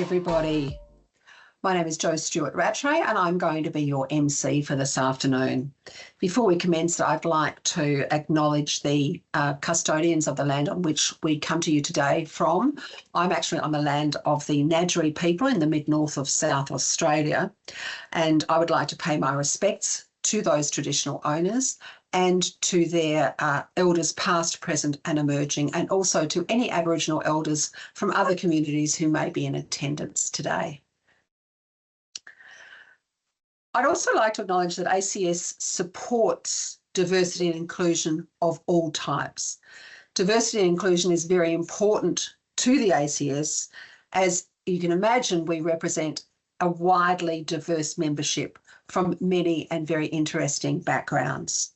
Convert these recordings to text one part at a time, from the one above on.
everybody. My name is Jo Stewart-Rattray and I'm going to be your MC for this afternoon. Before we commence, I'd like to acknowledge the custodians of the land on which we come to you today from. I'm actually on the land of the Ngadjuri people in the mid-north of South Australia, and I would like to pay my respects to those traditional owners and to their elders past, present and emerging, and also to any Aboriginal elders from other communities who may be in attendance today. I'd also like to acknowledge that ACS supports diversity and inclusion of all types. Diversity and inclusion is very important to the ACS. As you can imagine, we represent a widely diverse membership from many and very interesting backgrounds.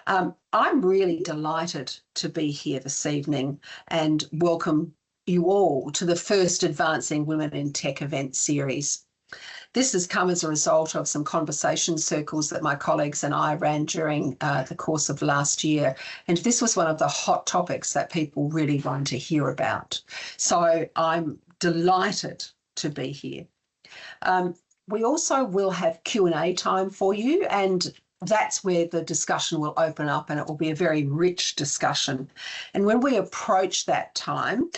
I'm really delighted to be here this evening and welcome you all to the first Advancing Women in Tech event series. This has come as a result of some conversation circles that my colleagues and I ran during the course of last year. And this was one of the hot topics that people really want to hear about. So I'm delighted to be here. We also will have Q&A time for you, and that's where the discussion will open up, and it will be a very rich discussion. And when we approach that time,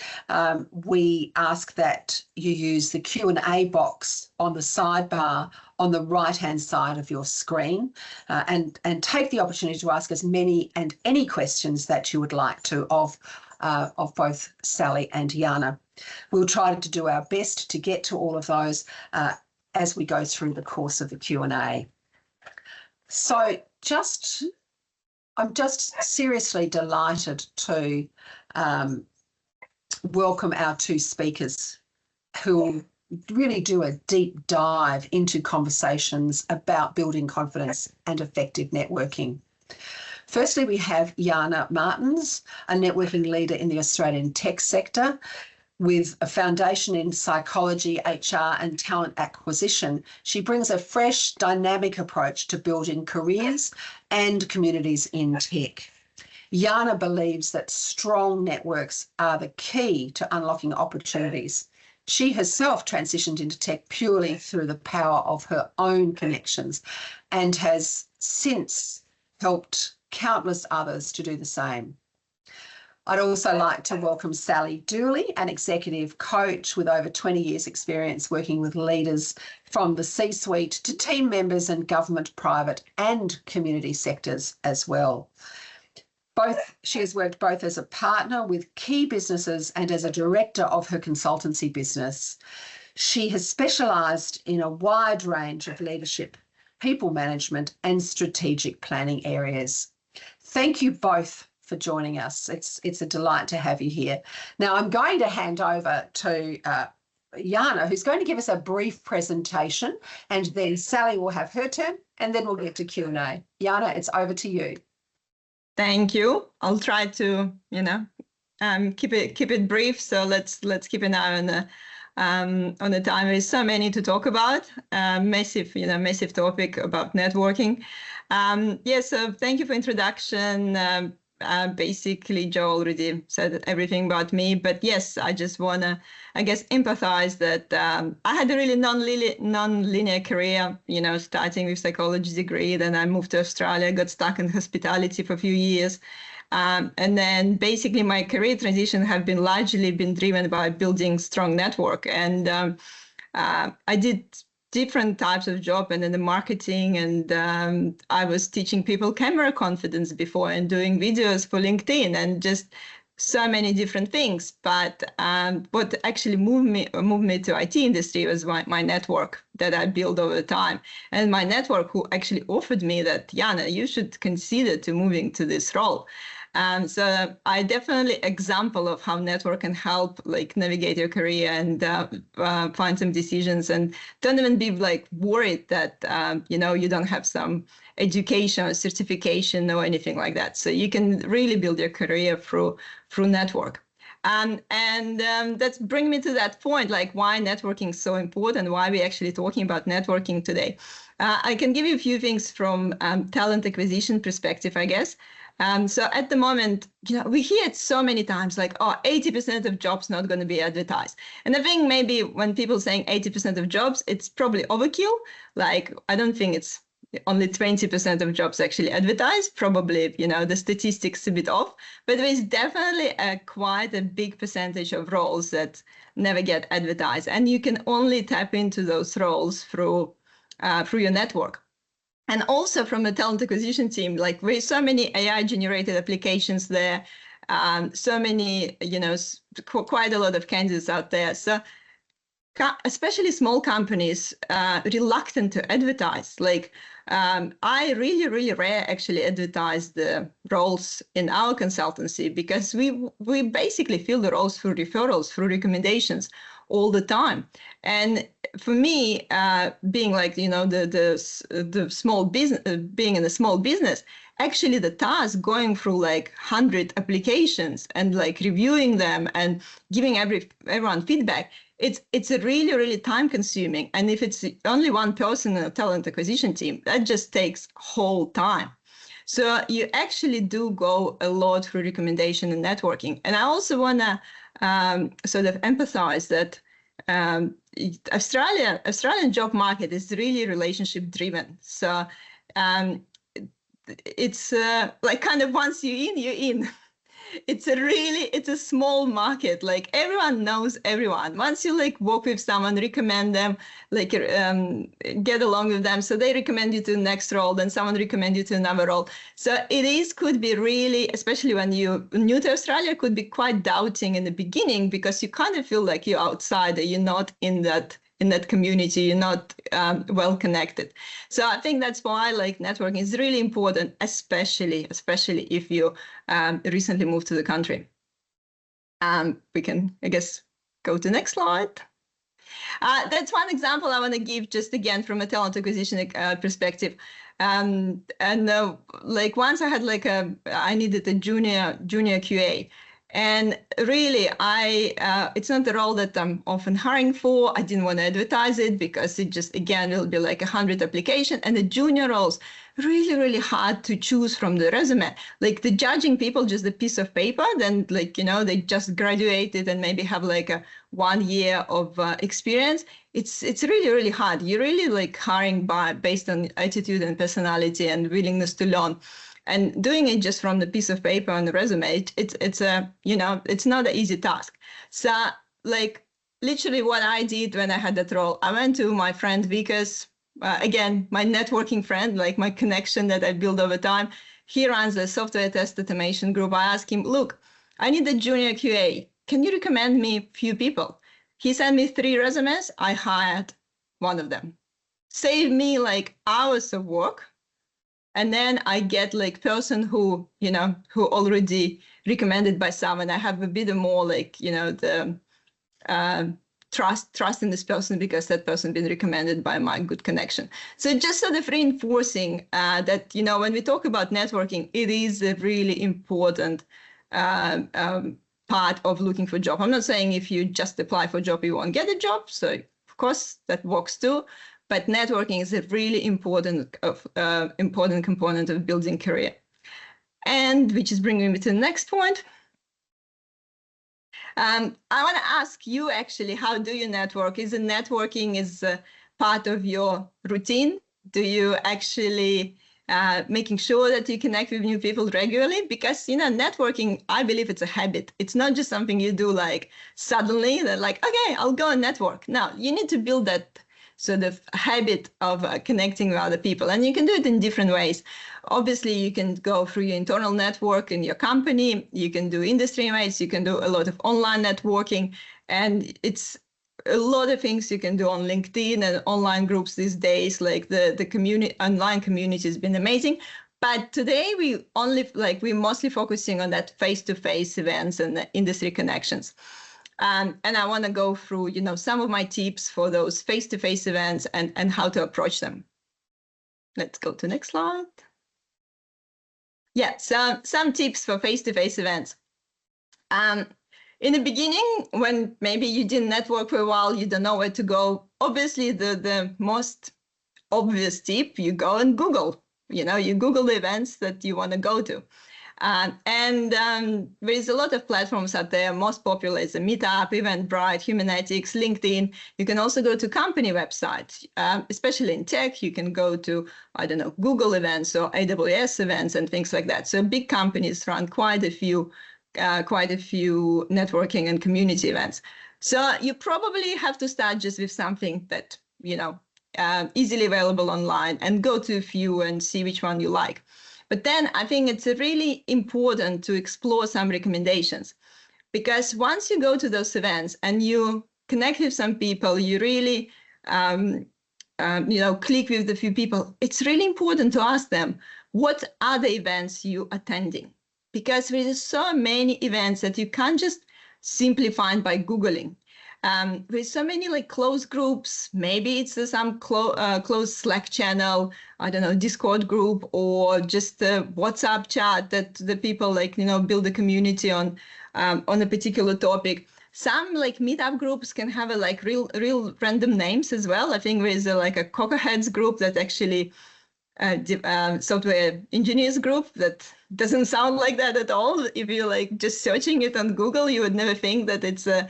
we ask that you use the Q&A box on the sidebar on the right-hand side of your screen, and take the opportunity to ask as many and any questions that you would like to of both Sally and Jana. We'll try to do our best to get to all of those as we go through the course of the Q&A. So I'm just seriously delighted to welcome our two speakers who will really do a deep dive into conversations about building confidence and effective networking. Firstly, we have Jana Martens, a networking leader in the Australian tech sector, with a foundation in psychology, HR and talent acquisition. She brings a fresh, dynamic approach to building careers and communities in tech. Jana believes that strong networks are the key to unlocking opportunities. She herself transitioned into tech purely through the power of her own connections and has since helped countless others to do the same. I'd also like to welcome Sally Dooley, an executive coach with over 20 years experience working with leaders from the C-suite to team members in government, private and community sectors as well. She has worked both as a partner with key businesses and as a director of her consultancy business. She has specialised in a wide range of leadership, people management and strategic planning areas. Thank you both for joining us. It's a delight to have you here. Now I'm going to hand over to Jana, who's going to give us a brief presentation, and then Sally will have her turn, and then we'll get to Q&A. Jana, it's over to you. Thank you. I'll try to, keep it brief. So let's keep an eye on the time. There's so many to talk about. Massive topic about networking. So thank you for introduction. Basically, Jo already said everything about me, but yes, I just want to, empathize that I had a really non-linear career, starting with psychology degree. Then I moved to Australia, got stuck in hospitality for a few years. And then basically my career transition have been largely driven by building strong network. And I did different types of job and in the marketing, and I was teaching people camera confidence before and doing videos for LinkedIn and just so many different things. But what actually moved me to IT industry was my network that I built over time, and my network who actually offered me that, Jana, you should consider to moving to this role. So I definitely example of how network can help navigate your career and find some decisions, and don't even be worried that you don't have some education or certification or anything like that. So you can really build your career through network. And that's bring me to that point, why networking is so important, why we're actually talking about networking today. I can give you a few things from talent acquisition perspective, I guess. So at the moment, we hear it so many times, like, oh, 80% of jobs not going to be advertised. And I think maybe when people saying 80% of jobs, it's probably overkill. Like, I don't think it's only 20% of jobs actually advertised. Probably, the statistics a bit off, but there is definitely quite a big percentage of roles that never get advertised. And you can only tap into those roles through your network. And also from a talent acquisition team, like with so many AI generated applications there, so many, quite a lot of candidates out there. So especially small companies reluctant to advertise. Like I really rare actually advertise the roles in our consultancy, because we basically fill the roles through referrals, through recommendations all the time. And for me, being like, the small business, being in a small business, actually the task going through like 100 applications and like reviewing them and giving everyone feedback, it's a really time consuming. And if it's only one person in a talent acquisition team, that just takes whole time. So you actually do go a lot through recommendation and networking. And I also want to sort of empathize that Australian job market is really relationship driven. So it's like kind of once you're in. It's a small market. Like everyone knows everyone. Once you like work with someone, recommend them, like get along with them, so they recommend you to the next role, then someone recommend you to another role. So could be really, especially when you're new to Australia, could be quite doubting in the beginning, because you kind of feel like you're outsider, you're not in that community, you're not well connected. So I think that's why like networking is really important, especially if you recently moved to the country. We can, I guess, go to the next slide. That's one example I want to give, just again from a talent acquisition perspective. Like once I had like I needed a junior QA. And really, it's not the role that I'm often hiring for. I didn't want to advertise it because it just, again, will be like 100 applications. And the junior roles, really hard to choose from the resume. Like the judging people, just a piece of paper, then like, they just graduated and maybe have like a 1 year of experience. It's really hard. You're really like hiring based on attitude and personality and willingness to learn. And doing it just from the piece of paper on the resume, it's not an easy task. So like literally what I did when I had that role, I went to my friend Vikas, again, my networking friend, like my connection that I built over time. He runs a software test automation group. I asked him, look, I need a junior QA. Can you recommend me a few people? He sent me 3 resumes. I hired one of them. Saved me like hours of work. And then I get like person who already recommended by someone. I have a bit more like, the trust in this person because that person been recommended by my good connection. So just sort of reinforcing that, when we talk about networking, it is a really important part of looking for a job. I'm not saying if you just apply for a job, you won't get a job. So of course that works too. But networking is a really important component of building career. And which is bringing me to the next point. I want to ask you actually, how do you network? Is networking part of your routine? Do you actually making sure that you connect with new people regularly? Because networking, I believe it's a habit. It's not just something you do like suddenly. That like, okay, I'll go and network. No, you need to build that sort of habit of connecting with other people. And you can do it in different ways. Obviously, you can go through your internal network in your company. You can do industry ways. You can do a lot of online networking. And it's a lot of things you can do on LinkedIn and online groups these days. Like the community, online community has been amazing. But today we're mostly focusing on that face-to-face events and the industry connections. And I want to go through, some of my tips for those face-to-face events and how to approach them. Let's go to the next slide. Yeah, so some tips for face-to-face events. In the beginning, when maybe you didn't network for a while, you don't know where to go. Obviously, the most obvious tip, you go and Google. You Google the events that you want to go to. There is a lot of platforms out there. Most popular is a Meetup, Eventbrite, Humanetics, LinkedIn. You can also go to company websites, especially in tech. You can go to, I don't know, Google events or AWS events and things like that. So big companies run quite a few networking and community events. So you probably have to start just with something that, easily available online, and go to a few and see which one you like. But then I think it's really important to explore some recommendations, because once you go to those events and you connect with some people, you really, click with a few people, it's really important to ask them, what other events you attending? Because there is so many events that you can't just simply find by Googling. With so many like closed groups, maybe it's some closed Slack channel, I don't know, Discord group, or just a WhatsApp chat that the people build a community on a particular topic. Some like meetup groups can have real random names as well. I think there's a Cockerheads group that actually software engineers group that doesn't sound like that at all. If you're just searching it on Google, you would never think that it's a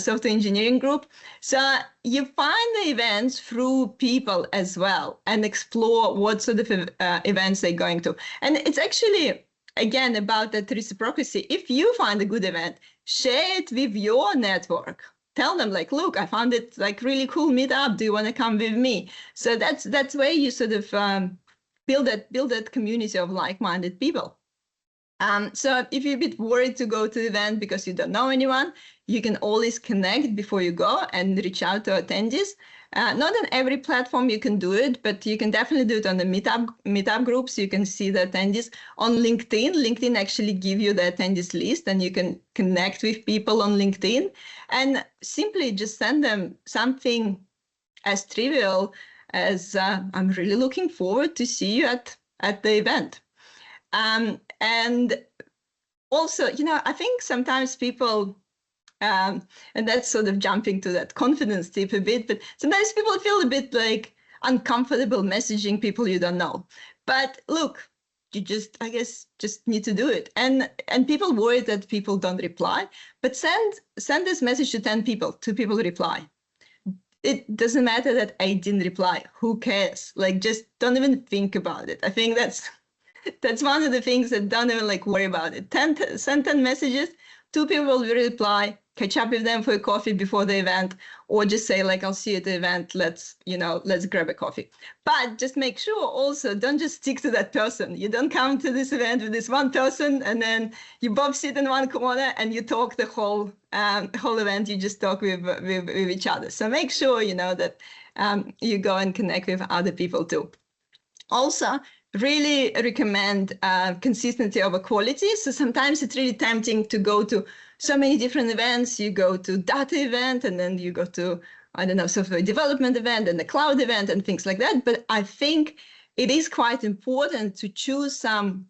software engineering group. So you find the events through people as well and explore what sort of events they're going to. And it's actually, again, about that reciprocity. If you find a good event, share it with your network. Tell them look, I found it really cool meetup. Do you want to come with me? So that's where you sort of build that community of like-minded people. So if you're a bit worried to go to the event because you don't know anyone, you can always connect before you go and reach out to attendees. Not on every platform you can do it, but you can definitely do it on the meetup groups. You can see the attendees on LinkedIn. LinkedIn actually give you the attendees list, and you can connect with people on LinkedIn and simply just send them something as trivial as I'm really looking forward to see you at the event. And also, I think sometimes people, and that's sort of jumping to that confidence tip a bit, but sometimes people feel a bit uncomfortable messaging people you don't know. But look, you just need to do it. And people worry that people don't reply, but send this message to 10 people, 2 people reply. It doesn't matter that 8 didn't reply. Who cares? Just don't even think about it. I think that's one of the things that don't even worry about it. Send 10 messages, 2 people will reply, catch up with them for a coffee before the event, or just say I'll see you at the event. Let's grab a coffee. But just make sure also, don't just stick to that person. You don't come to this event with this one person and then you both sit in one corner and you talk the whole event. You just talk with each other. So make sure, that you go and connect with other people too. Also, really recommend consistency over quality. So sometimes it's really tempting to go to so many different events. You go to data event, and then you go to, I don't know, software development event and the cloud event and things like that. But I think it is quite important to choose some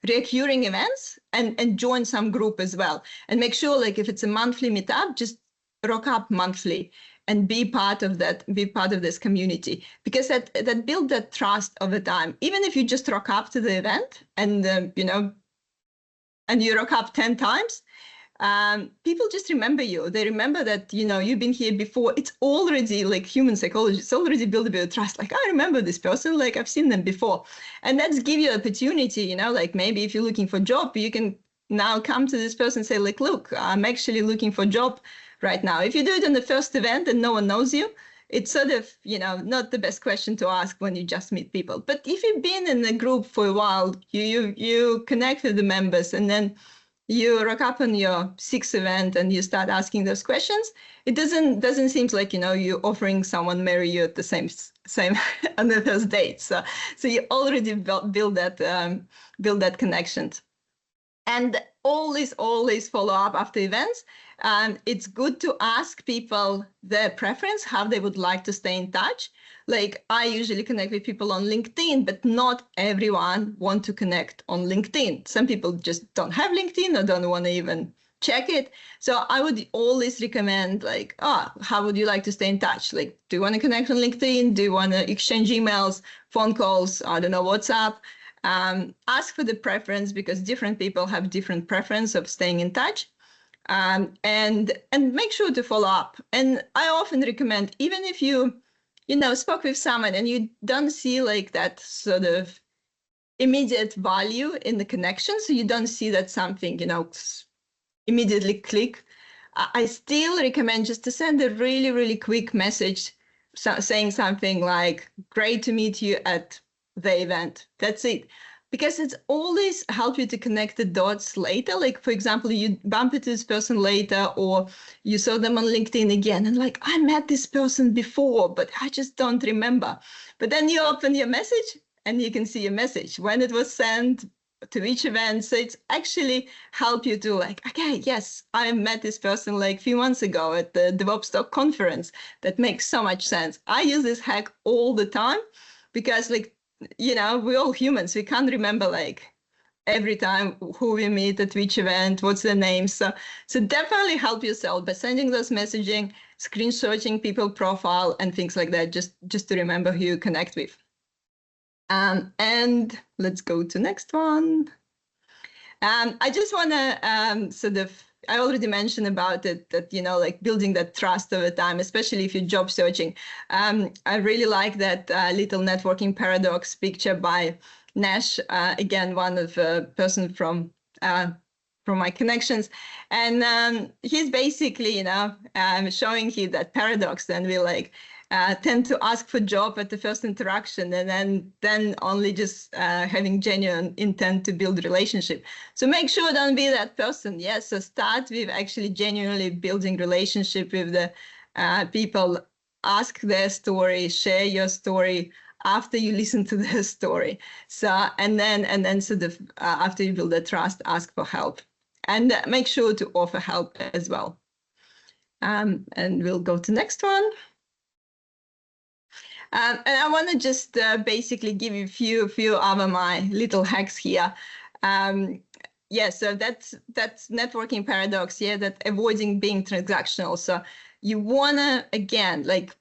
recurring events and join some group as well. And make sure if it's a monthly meetup, just rock up monthly and be part of this community, because that build that trust over time. Even if you just rock up to the event and and you rock up 10 times, people just remember you. They remember that you've been here before. It's already human psychology. It's already built a bit of trust. I remember this person. I've seen them before, and that's give you opportunity. Maybe if you're looking for a job, you can now come to this person and say look, I'm actually looking for a job right now. If you do it in the first event and no one knows you, it's sort of, not the best question to ask when you just meet people. But if you've been in a group for a while, you connect with the members, and then you rock up on your 6th event and you start asking those questions, it doesn't seem like, you're offering someone marry you at the same on the first date. So you already build that connection. And always follow up after events. It's good to ask people their preference, how they would like to stay in touch. I usually connect with people on LinkedIn, but not everyone want to connect on LinkedIn. Some people just don't have LinkedIn or don't want to even check it. So I would always recommend how would you like to stay in touch? Do you want to connect on LinkedIn? Do you want to exchange emails, phone calls, I don't know, WhatsApp? Ask for the preference, because different people have different preference of staying in touch. And make sure to follow up. And I often recommend, even if you spoke with someone and you don't see like that sort of immediate value in the connection, so you don't see that something, immediately click, I still recommend just to send a really, really quick message saying something like, great to meet you at the event. That's it. Because it's always help you to connect the dots later. Like, for example, you bump into this person later, or you saw them on LinkedIn again, and like, I met this person before, but I just don't remember. But then you open your message and you can see your message, when it was sent, to each event. So it's actually help you to like, okay, yes, I met this person like a few months ago at the DevOps Talk conference. That makes so much sense. I use this hack all the time because like, we're all humans. We can't remember like every time who we meet at which event, what's the name. So definitely help yourself by sending those messaging, screenshotting people profile and things like that, just to remember who you connect with. And let's go to next one. I just want to I already mentioned about it, that, like building that trust over time, especially if you're job searching. I really like that little networking paradox picture by Nash, again, one of the person from my connections. And he's basically, showing you that paradox, and we like tend to ask for job at the first interaction, and then only just having genuine intent to build relationship. So make sure don't be that person. Yes, so start with actually genuinely building relationship with the people. Ask their story, share your story after you listen to their story. So and then sort of after you build the trust, ask for help, and make sure to offer help as well. And we'll go to next one. And I want to just basically give you a few other my little hacks here. So that's networking paradox. Yeah, that avoiding being transactional. So you wanna, again, like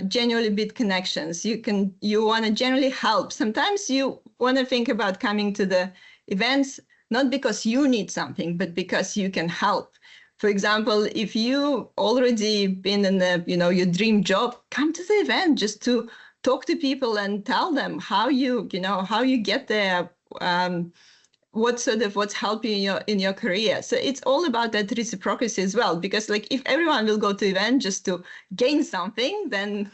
genuinely build connections. You wanna generally help. Sometimes you wanna think about coming to the events not because you need something, but because you can help. For example, if you already been in the, your dream job, come to the event just to talk to people and tell them how you get there, what's helping you in your career. So it's all about that reciprocity as well, because like if everyone will go to event just to gain something, then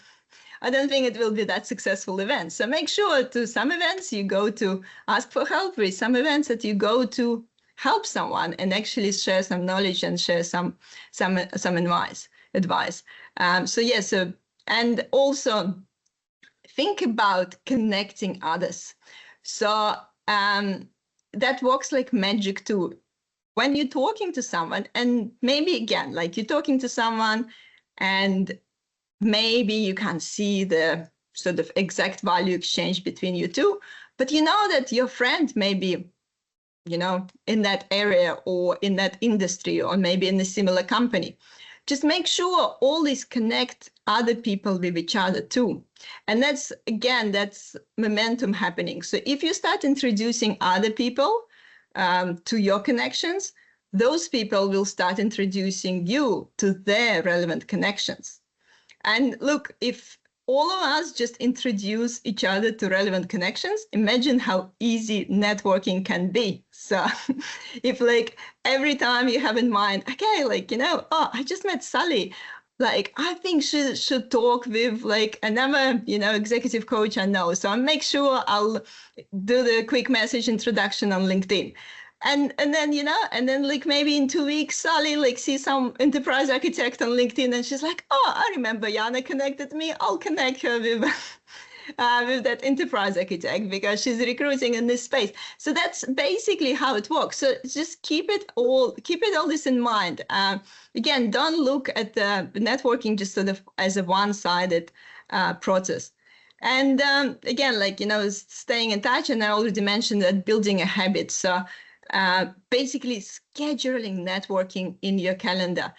I don't think it will be that successful event. So make sure to some events you go to ask for help, with some events that you go to help someone and actually share some knowledge and share some advice. And also think about connecting others. So that works like magic too. When you're talking to someone, and maybe again, like you're talking to someone and maybe you can't see the sort of exact value exchange between you two, but you know that your friend maybe in that area or in that industry, or maybe in a similar company. Just make sure all these connect other people with each other too. And that's momentum happening. So if you start introducing other people to your connections, those people will start introducing you to their relevant connections. And look, if all of us just introduce each other to relevant connections, imagine how easy networking can be. So if like every time you have in mind, okay, like, I just met Sally, like, I think she should talk with like another, executive coach I know. So I'll make sure I'll do the quick message introduction on LinkedIn. And then like maybe in 2 weeks, Sally like see some enterprise architect on LinkedIn, and she's like, oh, I remember Jana connected me. I'll connect her with that enterprise architect because she's recruiting in this space. So that's basically how it works. So just keep it all this in mind. Again, don't look at the networking just sort of as a one-sided process. And again, like, staying in touch. And I already mentioned that building a habit. So basically scheduling networking in your calendar,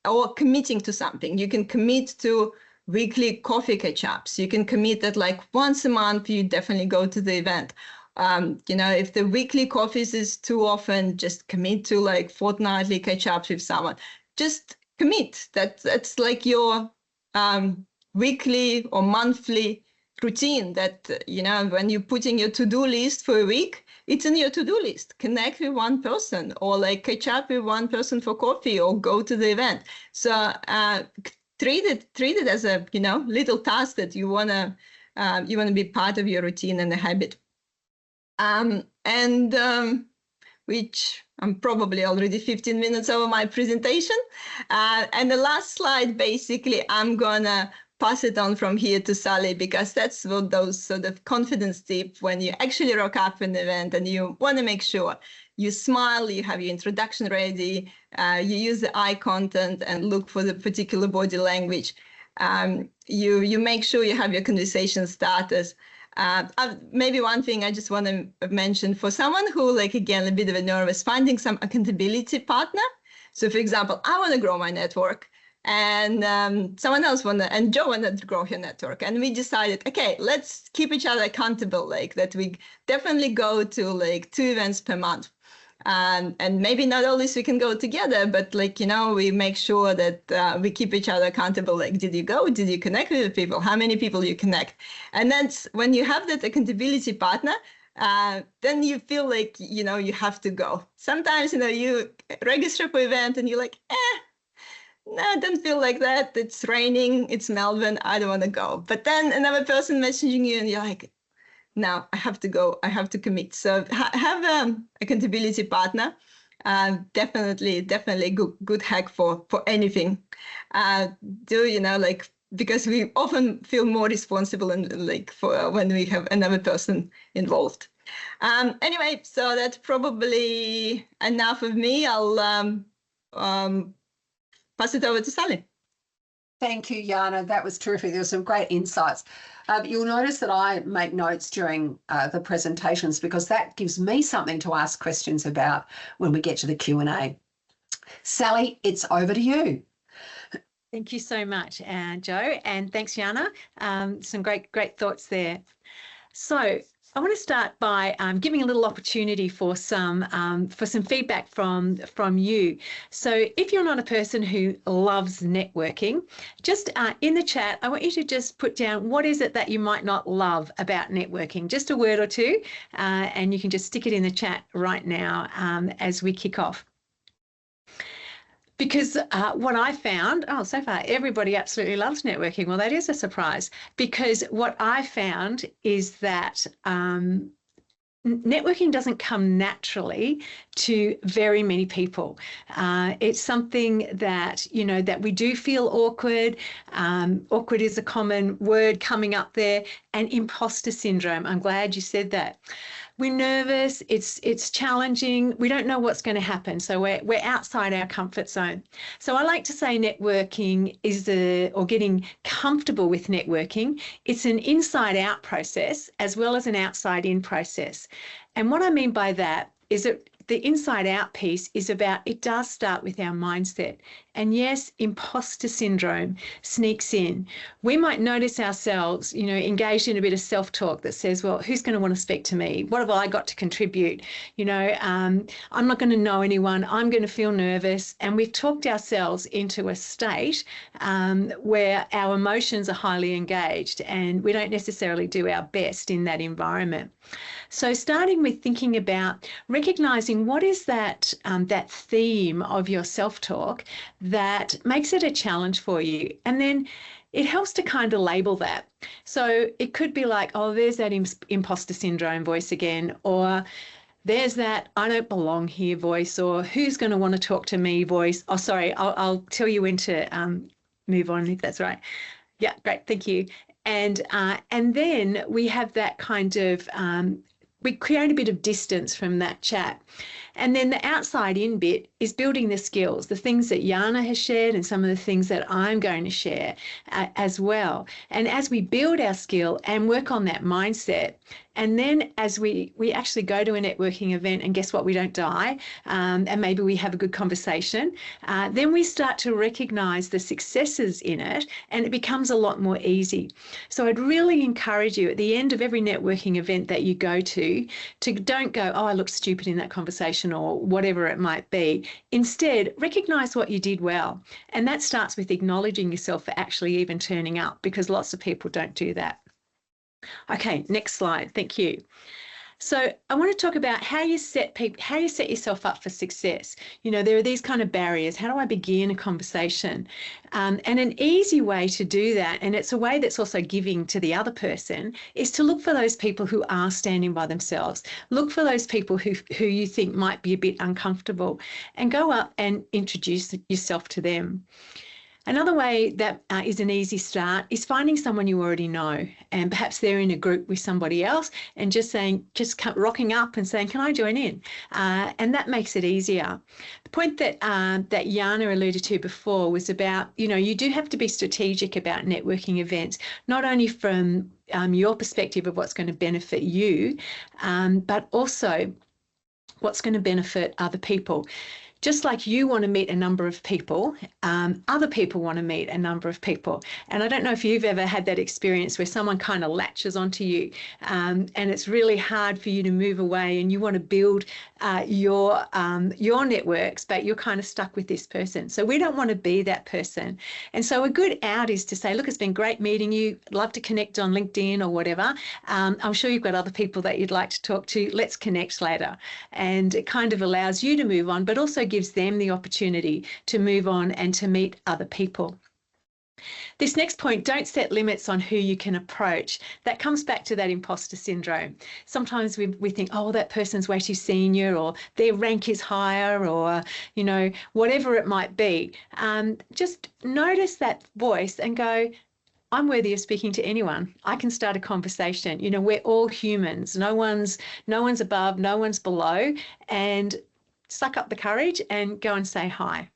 or committing to something. You can commit to weekly coffee catch-ups. You can commit that like once a month, you definitely go to the event. You know, if the weekly coffees is too often, just commit to like fortnightly catch-ups with someone. Just commit. That's like your weekly or monthly routine that, you know, when you're putting your to-do list for a week, it's in your to-do list. Connect with one person or like catch up with one person for coffee or go to the event. So treat it as a, you know, little task that you wanna be part of your routine and a habit. Which I'm probably already 15 minutes over my presentation. And the last slide, basically, I'm gonna pass it on from here to Sally, because that's what those sort of confidence tips when you actually rock up an event and you want to make sure you smile, you have your introduction ready, you use the eye contact and look for the particular body language. You make sure you have your conversation starters. Maybe one thing I just want to mention for someone who, like, again, a bit of a nervous, finding some accountability partner. So, for example, I want to grow my network, and someone else and Joe wanted to grow her network, and we decided, okay, let's keep each other accountable, like that. We definitely go to like 2 events per month. And maybe not always we can go together, but like, you know, we make sure that we keep each other accountable. Like, did you go? Did you connect with the people? How many people you connect? And then when you have that accountability partner, then you feel like, you know, you have to go. Sometimes, you know, you register for an event and you're like, no, I don't feel like that. It's raining. It's Melbourne. I don't want to go. But then another person messaging you and you're like, now I have to go. I have to commit. So have an accountability partner. Definitely good hack for anything. You know, like, because we often feel more responsible and like for when we have another person involved. Anyway, so that's probably enough of me. I'll pass it over to Sally. Thank you, Jana. That was terrific. There were some great insights. You'll notice that I make notes during the presentations because that gives me something to ask questions about when we get to the Q&A. Sally, it's over to you. Thank you so much, Joe, and thanks, Jana. Some great thoughts there. So I want to start by giving a little opportunity for some feedback from you. So if you're not a person who loves networking, just in the chat, I want you to just put down what is it that you might not love about networking, just a word or two, and you can just stick it in the chat right now as we kick off. Because what I found, so far everybody absolutely loves networking. Well, that is a surprise, because what I found is that networking doesn't come naturally to very many people. It's something that, you know, that we do feel awkward. Awkward is a common word coming up there, and imposter syndrome. I'm glad you said that. We're nervous, it's challenging, we don't know what's going to happen, so we're outside our comfort zone. So I like to say networking or getting comfortable with networking, it's an inside out process as well as an outside in process. And what I mean by that is that the inside out piece is about, it does start with our mindset. And yes, imposter syndrome sneaks in. We might notice ourselves, you know, engaged in a bit of self-talk that says, well, who's going to want to speak to me? What have I got to contribute? You know, I'm not going to know anyone. I'm going to feel nervous. And we've talked ourselves into a state where our emotions are highly engaged and we don't necessarily do our best in that environment. So starting with thinking about recognizing what is that theme of your self-talk that makes it a challenge for you. And then it helps to kind of label that. So it could be like, oh, there's that imposter syndrome voice again, or there's that I don't belong here voice, or who's going to want to talk to me voice. Oh, sorry, I'll tell you when to move on if that's right. Yeah, great, thank you. And then we have that kind of, we create a bit of distance from that chat. And then the outside in bit is building the skills, the things that Jana has shared and some of the things that I'm going to share as well. And as we build our skill and work on that mindset, And then as we actually go to a networking event, and guess what, we don't die, and maybe we have a good conversation, then we start to recognize the successes in it, and it becomes a lot more easy. So I'd really encourage you at the end of every networking event that you go to don't go, oh, I look stupid in that conversation, or whatever it might be. Instead, recognize what you did well. And that starts with acknowledging yourself for actually even turning up, because lots of people don't do that. Okay, next slide. Thank you. So I want to talk about how you set yourself up for success. You know, there are these kind of barriers. How do I begin a conversation? And an easy way to do that, and it's a way that's also giving to the other person, is to look for those people who are standing by themselves. Look for those people who you think might be a bit uncomfortable, and go up and introduce yourself to them. Another way that is an easy start is finding someone you already know, and perhaps they're in a group with somebody else, and just rocking up and saying, can I join in? And that makes it easier. The point that Jana alluded to before was about, you know, you do have to be strategic about networking events, not only from your perspective of what's going to benefit you, but also what's going to benefit other people. Just like you want to meet a number of people, other people want to meet a number of people. And I don't know if you've ever had that experience where someone kind of latches onto you, and it's really hard for you to move away, and you want to build your networks, but you're kind of stuck with this person. So we don't want to be that person. And so a good out is to say, look, it's been great meeting you. I'd love to connect on LinkedIn or whatever. I'm sure you've got other people that you'd like to talk to. Let's connect later. And it kind of allows you to move on, but also gives them the opportunity to move on and to meet other people. This next point, don't set limits on who you can approach. That comes back to that imposter syndrome. Sometimes we think, oh, that person's way too senior, or their rank is higher, or, you know, whatever it might be. Just notice that voice and go, I'm worthy of speaking to anyone. I can start a conversation. You know, we're all humans. No one's above, no one's below. And suck up the courage and go and say hi.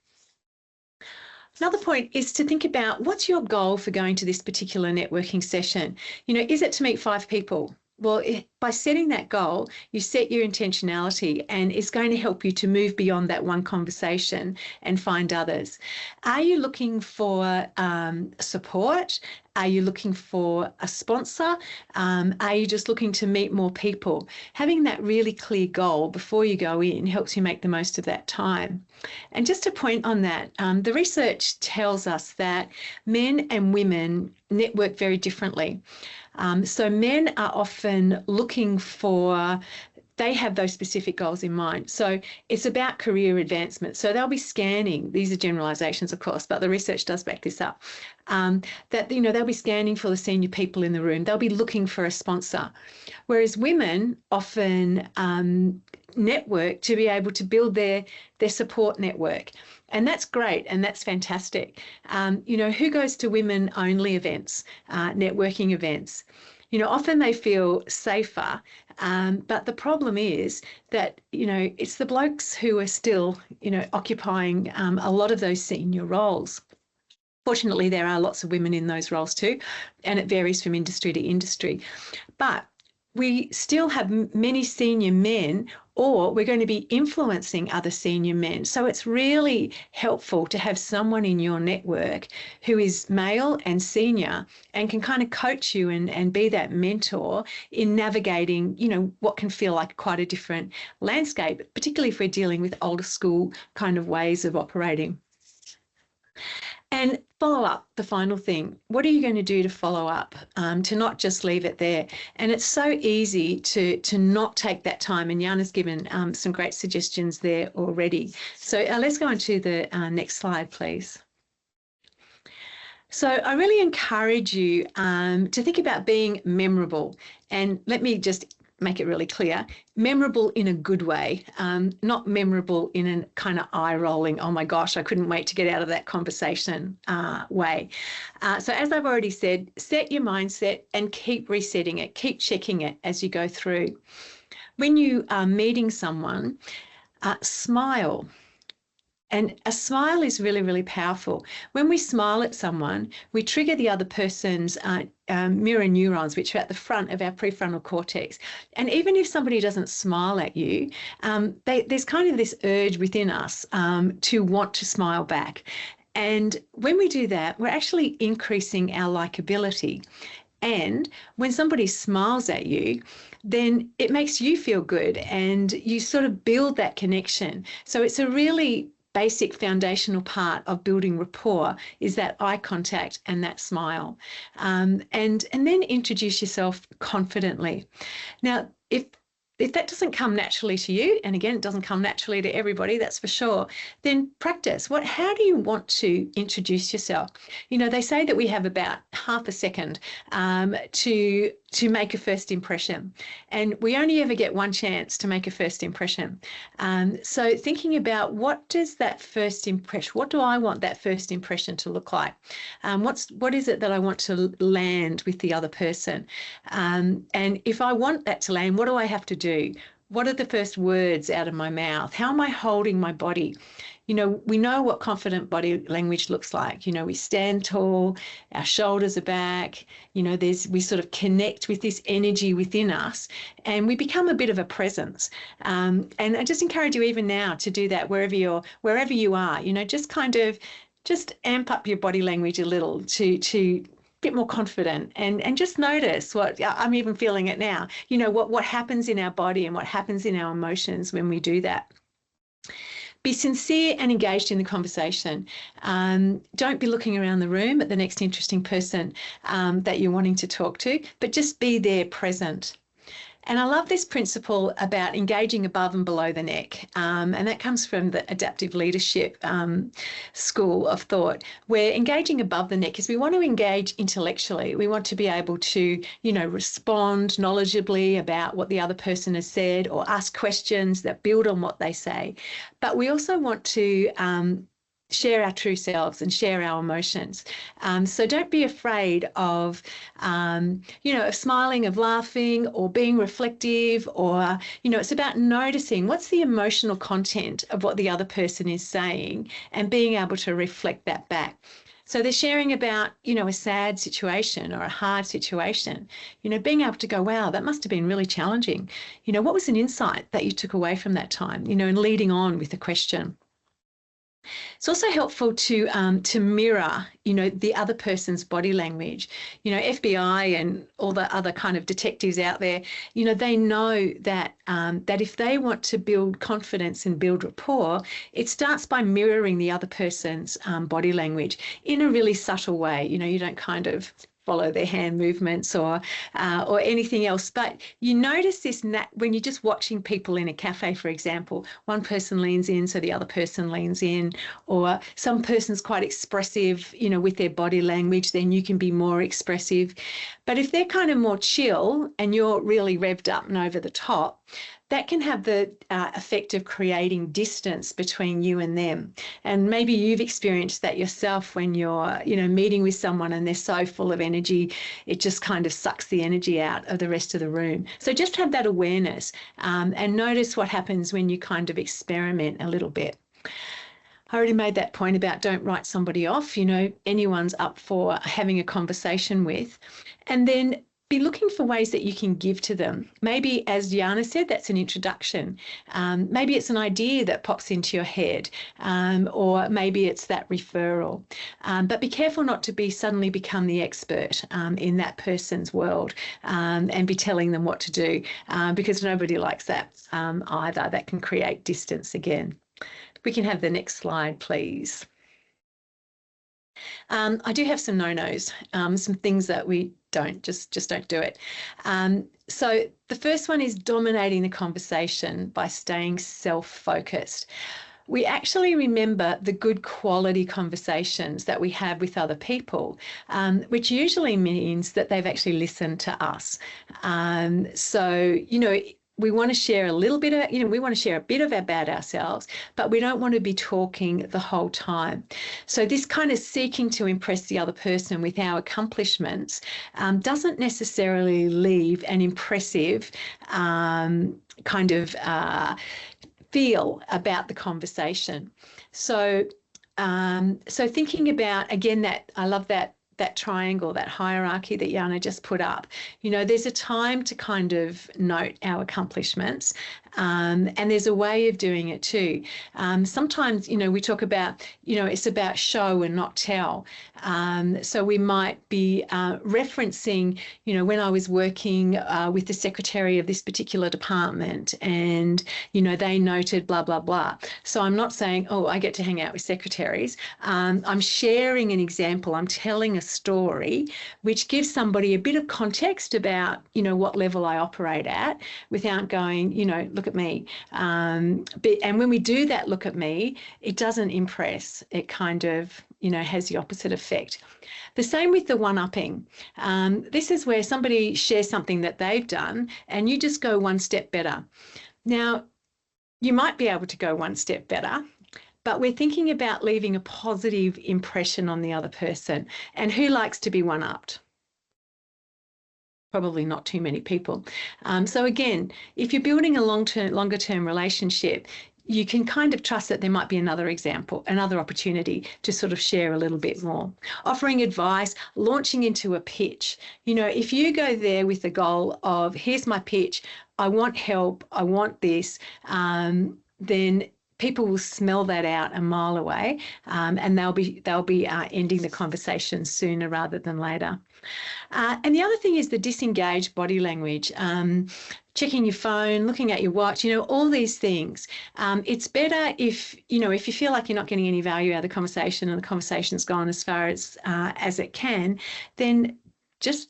Another point is to think about, what's your goal for going to this particular networking session? You know, is it to meet 5 people? Well, by setting that goal, you set your intentionality, and it's going to help you to move beyond that one conversation and find others. Are you looking for support? Are you looking for a sponsor? Are you just looking to meet more people? Having that really clear goal before you go in helps you make the most of that time. And just a point on that, the research tells us that men and women network very differently. So men are often looking for, they have those specific goals in mind. So it's about career advancement. So they'll be scanning, these are generalizations, of course, but the research does back this up, that, you know, they'll be scanning for the senior people in the room. They'll be looking for a sponsor. Whereas women often network to be able to build their support network. And that's great, and that's fantastic. You know, who goes to women-only events, networking events? You know, often they feel safer, but the problem is that, you know, it's the blokes who are still, you know, occupying a lot of those senior roles. Fortunately, there are lots of women in those roles too, and it varies from industry to industry. But we still have many senior men, or we're going to be influencing other senior men. So it's really helpful to have someone in your network who is male and senior and can kind of coach you and be that mentor in navigating, you know, what can feel like quite a different landscape, particularly if we're dealing with older school kind of ways of operating. And follow up, the final thing. What are you going to do to follow up, to not just leave it there? And it's so easy to not take that time. And Jana's given some great suggestions there already. So let's go on to the next slide, please. So I really encourage you to think about being memorable. And let me just make it really clear, memorable in a good way, not memorable in a kind of eye-rolling, oh my gosh, I couldn't wait to get out of that conversation way. So as I've already said, set your mindset and keep resetting it, keep checking it as you go through. When you are meeting someone, smile. And a smile is really, really powerful. When we smile at someone, we trigger the other person's mirror neurons, which are at the front of our prefrontal cortex. And even if somebody doesn't smile at you, there's kind of this urge within us to want to smile back. And when we do that, we're actually increasing our likability. And when somebody smiles at you, then it makes you feel good and you sort of build that connection. So it's a really basic foundational part of building rapport is that eye contact and that smile. And then introduce yourself confidently. Now, if that doesn't come naturally to you, and again, it doesn't come naturally to everybody, that's for sure, then practice. How do you want to introduce yourself? You know, they say that we have about half a second to make a first impression, and we only ever get one chance to make a first impression. So thinking about what do I want that first impression to look like? What is it that I want to land with the other person? And if I want that to land, what do I have to do? What are the first words out of my mouth? How am I holding my body? You know, we know what confident body language looks like. You know, we stand tall, our shoulders are back, you know, we sort of connect with this energy within us and we become a bit of a presence. And I just encourage you even now to do that wherever you are, you know, just amp up your body language a little to bit more confident and just notice what I'm even feeling it now, you know, what happens in our body and what happens in our emotions when we do that. Be sincere and engaged in the conversation. Don't be looking around the room at the next interesting person that you're wanting to talk to, but just be there present. And I love this principle about engaging above and below the neck. And that comes from the adaptive leadership school of thought, where engaging above the neck is we want to engage intellectually. We want to be able to, you know, respond knowledgeably about what the other person has said or ask questions that build on what they say. But we also want to share our true selves and share our emotions. So don't be afraid of, you know, of smiling, of laughing or being reflective or, you know, it's about noticing what's the emotional content of what the other person is saying and being able to reflect that back. So they're sharing about, you know, a sad situation or a hard situation, you know, being able to go, wow, that must have been really challenging. You know, what was an insight that you took away from that time, you know, and leading on with a question. It's also helpful to mirror, you know, the other person's body language. You know, FBI and all the other kind of detectives out there, you know, they know that that if they want to build confidence and build rapport, it starts by mirroring the other person's body language in a really subtle way. You know, you don't kind of follow their hand movements or anything else. But you notice this when you're just watching people in a cafe, for example, one person leans in, so the other person leans in, or some person's quite expressive, you know, with their body language, then you can be more expressive. But if they're kind of more chill and you're really revved up and over the top, that can have the effect of creating distance between you and them. And maybe you've experienced that yourself when you're, you know, meeting with someone and they're so full of energy, it just kind of sucks the energy out of the rest of the room. So just have that awareness and notice what happens when you kind of experiment a little bit. I already made that point about don't write somebody off, you know, anyone's up for having a conversation with. And then be looking for ways that you can give to them. Maybe, as Jana said, that's an introduction. Maybe it's an idea that pops into your head, or maybe it's that referral. But be careful not to suddenly become the expert in that person's world and be telling them what to do, because nobody likes that either. That can create distance again. We can have the next slide, please. I do have some no-nos, some things that we just don't do it. So the first one is dominating the conversation by staying self-focused. We actually remember the good quality conversations that we have with other people, which usually means that they've actually listened to us. So, you know, we want to share a little bit of, you know, we want to share a bit about ourselves, but we don't want to be talking the whole time. So this kind of seeking to impress the other person with our accomplishments doesn't necessarily leave an impressive kind of feel about the conversation. So, so thinking about, again, that I love that triangle, that hierarchy that Jana just put up. You know, there's a time to kind of note our accomplishments, and there's a way of doing it too. Sometimes, you know, we talk about, you know, it's about show and not tell. So we might be referencing, you know, when I was working with the secretary of this particular department, and, you know, they noted blah, blah, blah. So I'm not saying, oh, I get to hang out with secretaries. I'm sharing an example. I'm telling a story which gives somebody a bit of context about, you know, what level I operate at, without going, you know, look at me. And when we do that, look at me, it doesn't impress. It kind of, you know, has the opposite effect. The same with the one-upping. This is where somebody shares something that they've done and you just go one step better. Now, you might be able to go one step better, but we're thinking about leaving a positive impression on the other person. And who likes to be one-upped? Probably not too many people. So again, if you're building a longer-term relationship, you can kind of trust that there might be another example, another opportunity to sort of share a little bit more. Offering advice, launching into a pitch. You know, if you go there with the goal of, here's my pitch, I want help, I want this, then people will smell that out a mile away, and they'll be ending the conversation sooner rather than later. And the other thing is the disengaged body language. Checking your phone, looking at your watch, you know, all these things. It's better if, you know, if you feel like you're not getting any value out of the conversation and the conversation's gone as far as it can, then just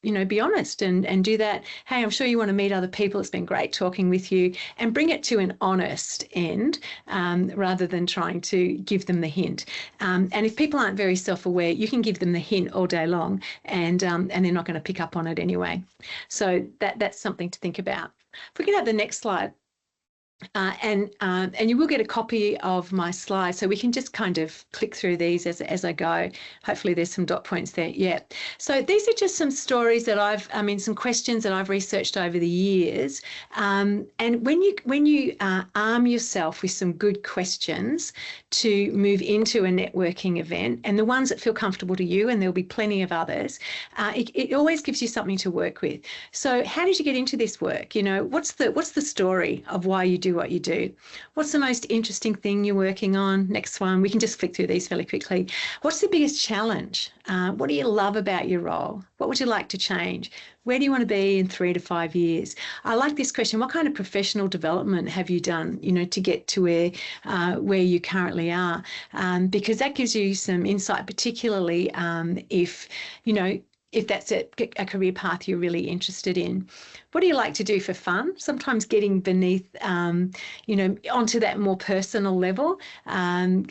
you know, be honest and do that. Hey, I'm sure you want to meet other people. It's been great talking with you, and bring it to an honest end rather than trying to give them the hint. And if people aren't very self-aware, you can give them the hint all day long, and they're not going to pick up on it anyway. So that's something to think about. If we can have the next slide. And you will get a copy of my slides, so we can just kind of click through these as I go. Hopefully there's some dot points there. Yeah. So these are just some stories that some questions that I've researched over the years. And when you arm yourself with some good questions to move into a networking event, and the ones that feel comfortable to you, and there'll be plenty of others, it always gives you something to work with. So how did you get into this work? You know, what's the story of why you do what you do? What's the most interesting thing you're working on? Next one, we can just flick through these fairly quickly. What's the biggest challenge? What do you love about your role? What would you like to change? Where do you want to be in 3 to 5 years? I like this question. What kind of professional development have you done, you know, to get to where you currently are? Because that gives you some insight, particularly if, you know, if that's a career path you're really interested in. What do you like to do for fun? Sometimes getting beneath, you know, onto that more personal level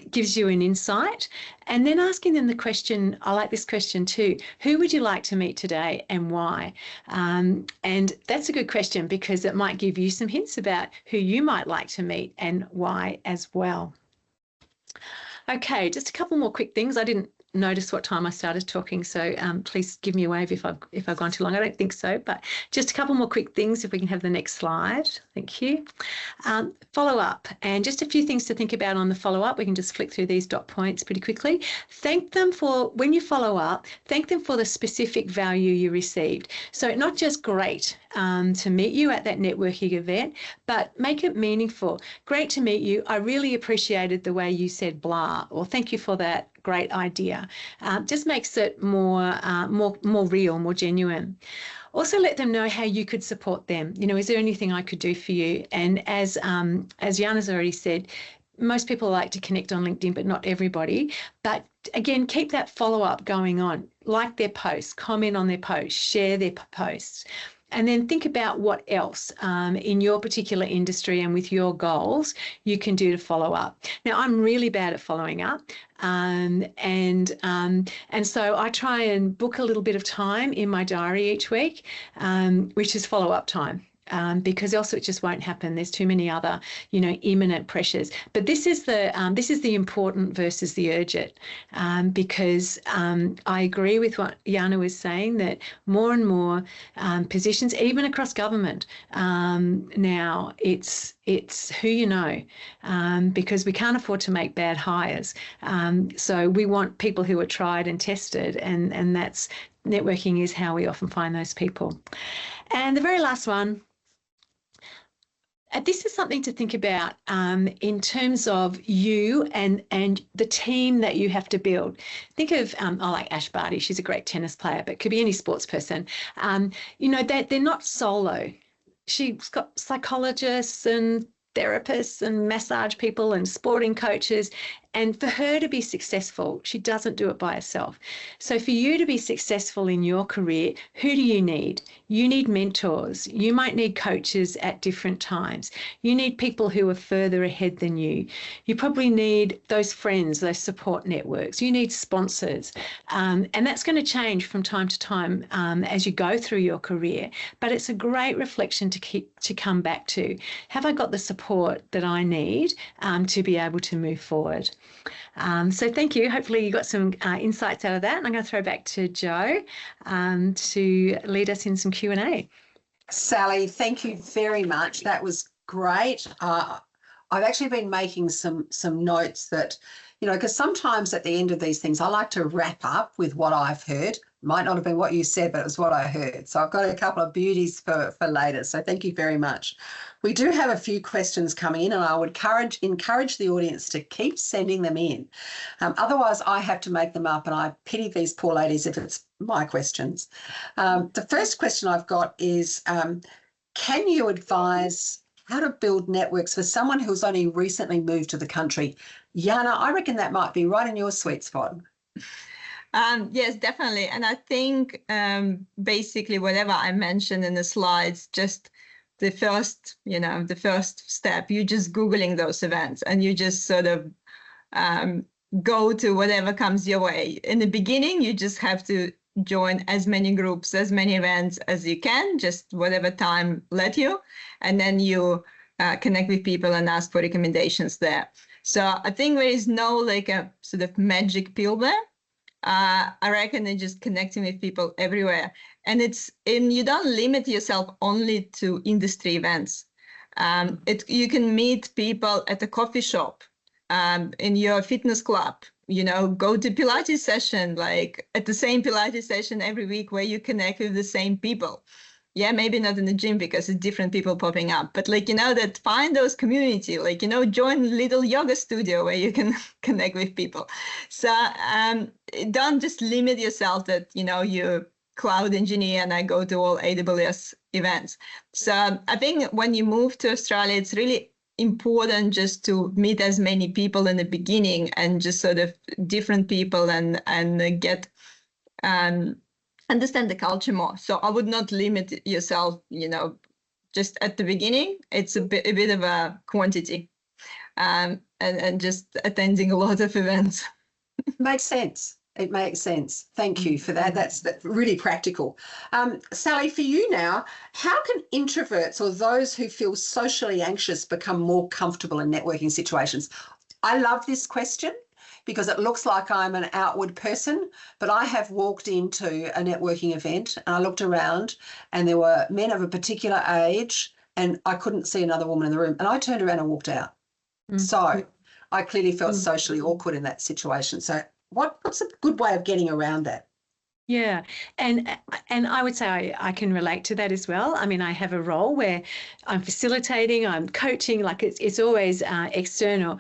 gives you an insight. And then asking them the question, I like this question too, who would you like to meet today and why? And that's a good question, because it might give you some hints about who you might like to meet and why as well. Okay, just a couple more quick things. I didn't notice what time I started talking, so please give me a wave if I've gone too long. I don't think so, but just a couple more quick things. If we can have the next slide. Thank you. Follow up, and just a few things to think about on the follow up. We can just flick through these dot points pretty quickly. Thank them for, when you follow up, thank them for the specific value you received. So not just great to meet you at that networking event, but make it meaningful. Great to meet you. I really appreciated the way you said blah, or thank you for that great idea. Just makes it more real, more genuine. Also let them know how you could support them. You know, is there anything I could do for you? And as Jana's already said, most people like to connect on LinkedIn, but not everybody. But again, keep that follow-up going on. Like their posts, comment on their posts, share their posts. And then think about what else in your particular industry and with your goals you can do to follow up. Now, I'm really bad at following up. And so I try and book a little bit of time in my diary each week, which is follow-up time. Because else it just won't happen. There's too many other, you know, imminent pressures. But this is the important versus the urgent, because I agree with what Jana was saying, that more and more positions, even across government, now it's It's who you know, because we can't afford to make bad hires. So we want people who are tried and tested, and that's networking is how we often find those people. And the very last one, this is something to think about in terms of you and the team that you have to build. Think of, I like Ash Barty, she's a great tennis player, but could be any sports person. You know, they're not solo. She's got psychologists and therapists and massage people and sporting coaches. And for her to be successful, she doesn't do it by herself. So for you to be successful in your career, who do you need? You need mentors. You might need coaches at different times. You need people who are further ahead than you. You probably need those friends, those support networks. You need sponsors. And that's going to change from time to time as you go through your career. But it's a great reflection to come back to. Have I got the support that I need to be able to move forward? So thank you. Hopefully you got some insights out of that. And I'm going to throw back to Jo to lead us in some Q&A. Sally, thank you very much. That was great. I've actually been making some notes that, you know, because sometimes at the end of these things, I like to wrap up with what I've heard. Might not have been what you said, but it was what I heard. So I've got a couple of beauties for later. So thank you very much. We do have a few questions coming in, and I would encourage the audience to keep sending them in. Otherwise, I have to make them up, and I pity these poor ladies if it's my questions. The first question I've got is, can you advise how to build networks for someone who's only recently moved to the country? Jana, I reckon that might be right in your sweet spot. Yes, definitely. And I think basically whatever I mentioned in the slides, just the first step, you just Googling those events and you just sort of go to whatever comes your way. In the beginning, you just have to join as many groups, as many events as you can, just whatever time let you. And then you connect with people and ask for recommendations there. So I think there is no like a sort of magic pill there. I reckon it's just connecting with people everywhere. And you don't limit yourself only to industry events. You can meet people at a coffee shop, in your fitness club, you know, go to Pilates session, like at the same Pilates session every week where you connect with the same people. Yeah, maybe not in the gym because it's different people popping up, but like, you know, that find those community, like, you know, join little yoga studio where you can connect with people. So don't just limit yourself that, you know, you're cloud engineer and I go to all AWS events. So I think when you move to Australia, it's really important just to meet as many people in the beginning and just sort of different people and get understand the culture more. So I would not limit yourself, you know, just at the beginning. It's a bit of a quantity, and just attending a lot of events. Makes sense. It makes sense. Thank you for that. That's really practical. Sally, for you now, how can introverts or those who feel socially anxious become more comfortable in networking situations? I love this question because it looks like I'm an outward person, but I have walked into a networking event and I looked around and there were men of a particular age and I couldn't see another woman in the room and I turned around and walked out. So I clearly felt socially awkward in that situation. So what's a good way of getting around that? Yeah, and I would say I can relate to that as well. I mean, I have a role where I'm facilitating, I'm coaching, like it's always external.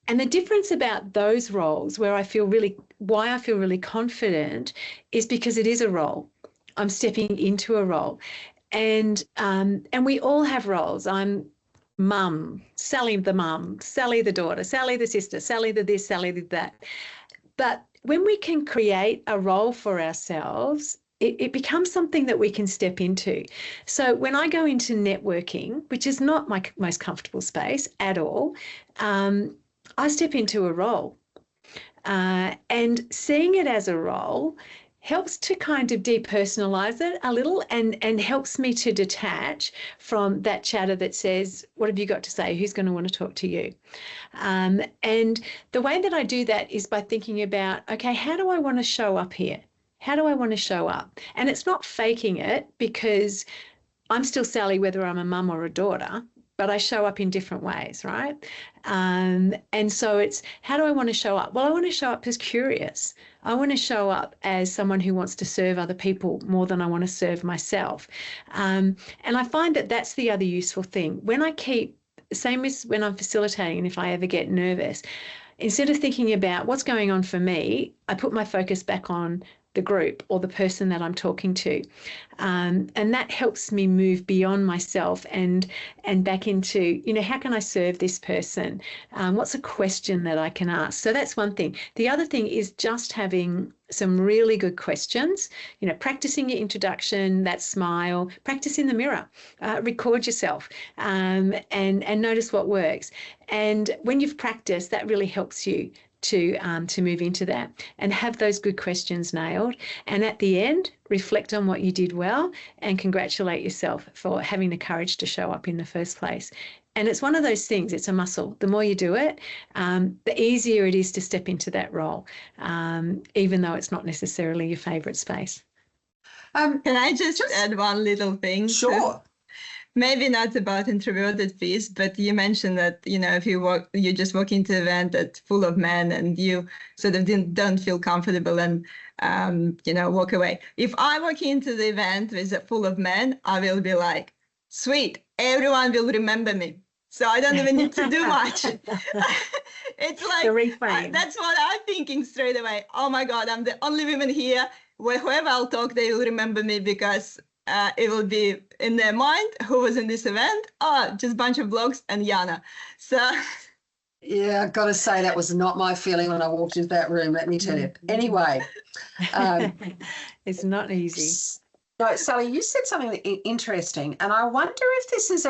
And the difference about those roles why I feel really confident is because it is a role. I'm stepping into a role. And we all have roles. I'm mum, Sally the mum, Sally the daughter, Sally the sister, Sally the this, Sally the that. But when we can create a role for ourselves, it becomes something that we can step into. So when I go into networking, which is not my most comfortable space at all, I step into a role. And seeing it as a role helps to kind of depersonalize it a little and helps me to detach from that chatter that says, what have you got to say? Who's going to want to talk to you? And the way that I do that is by thinking about, okay, how do I want to show up here? How do I want to show up? And it's not faking it because I'm still Sally, whether I'm a mum or a daughter. but I show up in different ways, right? And so it's, how do I want to show up? Well, I want to show up as curious. I want to show up as someone who wants to serve other people more than I want to serve myself. And I find that that's the other useful thing. When I keep, same as when I'm facilitating, and if I ever get nervous, instead of thinking about what's going on for me, I put my focus back on the group or the person that I'm talking to. And that helps me move beyond myself and back into, how can I serve this person? What's a question that I can ask? So that's one thing. The other thing is just having some really good questions, practicing your introduction, that smile, practice in the mirror, record yourself, and notice what works. And when you've practiced, that really helps you to move into that and have those good questions nailed. And at the end, reflect on what you did well and congratulate yourself for having the courage to show up in the first place. And it's one of those things, it's a muscle. The more you do it, the easier it is to step into that role, even though it's not necessarily your favourite space. Can I just add one little thing? Sure. Maybe not about introverted piece, but you mentioned that, if you just walk into an event that's full of men and you sort of don't feel comfortable and, walk away. If I walk into the event with full of men, I will be like, sweet, everyone will remember me. So I don't even need to do much. It's like, that's what I'm thinking straight away. Oh my God, I'm the only woman here. Whoever I'll talk, they will remember me because it will be in their mind who was in this event. Oh, just a bunch of blokes and Yana. So yeah, I've got to say that was not my feeling when I walked into that room, let me tell you. Anyway. It's not easy. No, Sally, you said something interesting, and I wonder if this is